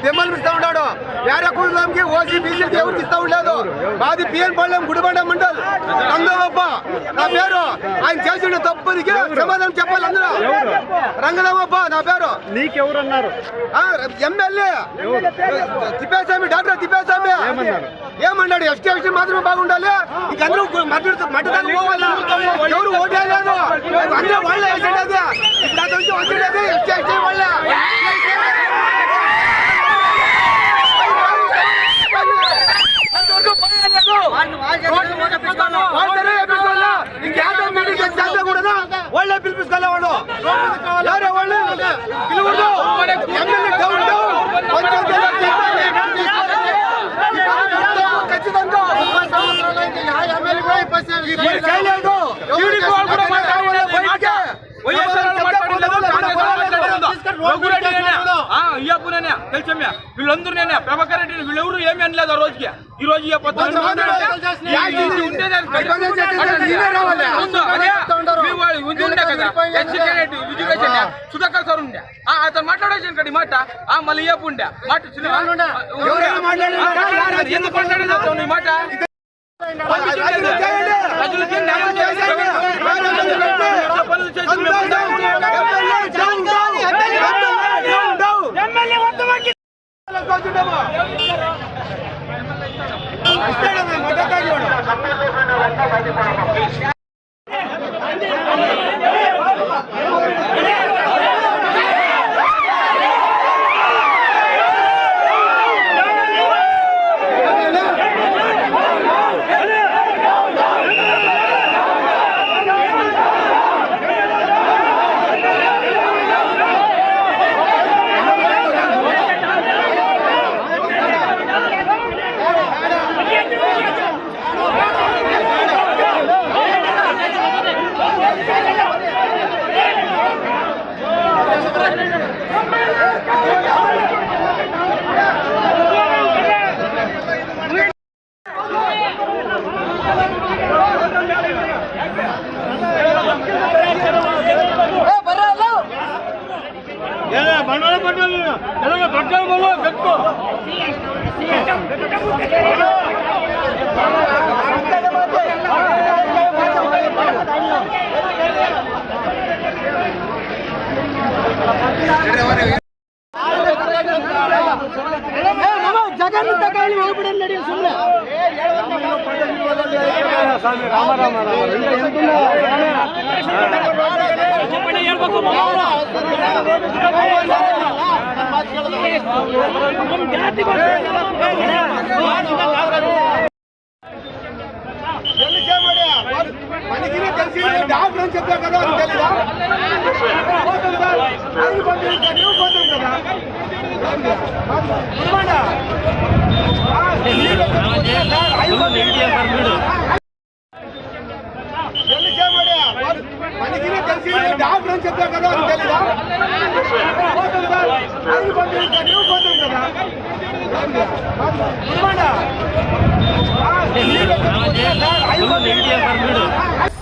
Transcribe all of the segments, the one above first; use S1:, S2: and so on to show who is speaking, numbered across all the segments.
S1: బెమ్మలు ఇస్తా ఉన్నాడు. వేరే కుటుంబానికి ఓసీ బీసీకి ఎవరికి ఇస్తా ఉండలేదు. మాది పిఎన్ పాలెం గుడిబండ మండల్ రంగరామప్ప నా పేరు. ఆయన చేసిన తప్పునికి సమాధానం చెప్పాలి అందరూ. రంగరామప్ప నా పేరు.
S2: నీకెవరన్నారు?
S1: ఎమ్మెల్యే తిప్పేస్వామి, డాక్టర్ తిప్పేస్వామి ఏమన్నాడు? ఎస్టీ మాత్రమే బాగుండాలి, ఇంకందరూ మట్టదాన్ని పోవాలి, ఎవరు ఓటేయలేదు, అందరూ వాళ్ళే వేసేది. ఇప్పుడు వచ్చేది ఎస్టీ వాళ్ళే. వాళ్ళే పిలిపిస్తారా? వాళ్ళు వేరే వాళ్ళు పిలువదు. ఎమ్మెల్యే డౌన్ ఖచ్చితంగా
S3: తెలుసమ్యా వీళ్ళందరూ నేనే ప్రభాకర్ రెడ్డి వీళ్ళెవరు ఏమి అనలేదు ఆ రోజుకి. ఈ రోజు సుధాకర్ సార్ ఉండే అతను మాట్లాడేసాను కదా ఈ మాట. మళ్ళీ ఏపు ఉండే మాట ఎందుకు మాట్లాడేది ఈ మాట?
S4: జగన్ తగ్గాలి ఓపెన్ నడి సుమ్మ
S2: రామ రామ
S1: మనకి తెలిసి డాక్టర్ అని చెప్పా కదా, తెలీదా? మనకి తెలిసి డాక్టర్ అని చెప్పా కదా, తెలీదా?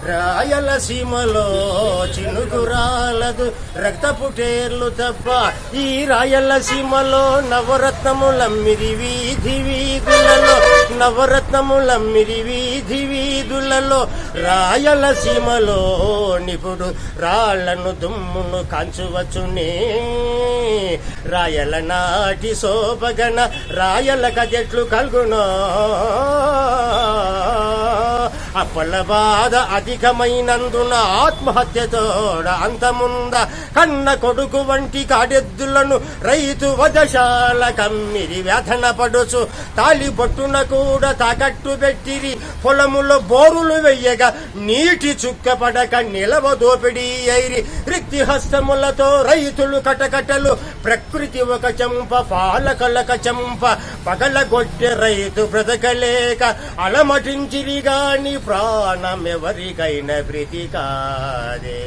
S5: రాయలసీమలో చినుకురాలదు రక్తపుటేర్లు తప్ప. ఈ రాయలసీమలో నవరత్నములమ్మిది వీధి వీధులలో, నవరత్నములమ్మిది వీధి వీధులలో. రాయలసీమలో నిపుడు రాళ్లను దుమ్మును కాంచువచ్చునే. రాయల నాటి శోభగణ రాయల కజెట్లు కల్గునో. అప్పల బాధ అధికమైనందున ఆత్మహత్యతోడ అంతముంద కన్న కొడుకు వంటి కాడెద్దులను రైతు వధశాల కమ్మిరి వ్యధన పడుచు. తాలి పొట్టున కూడా తాకట్టు పెట్టిరి, పొలములో బోరులు వెయ్యగా నీటి చుక్క పడక నిలవ దోపిడీ అయిరి. రిక్తి హస్తములతో రైతులు కటకటలు, ప్రకృతి ఒక చెంప పాలకలక చెంప. పగలగొట్టె రైతు బ్రతకలేక అలమటించిరి గాని ప్రాణమెవరికైనా ప్రీతి కాదే.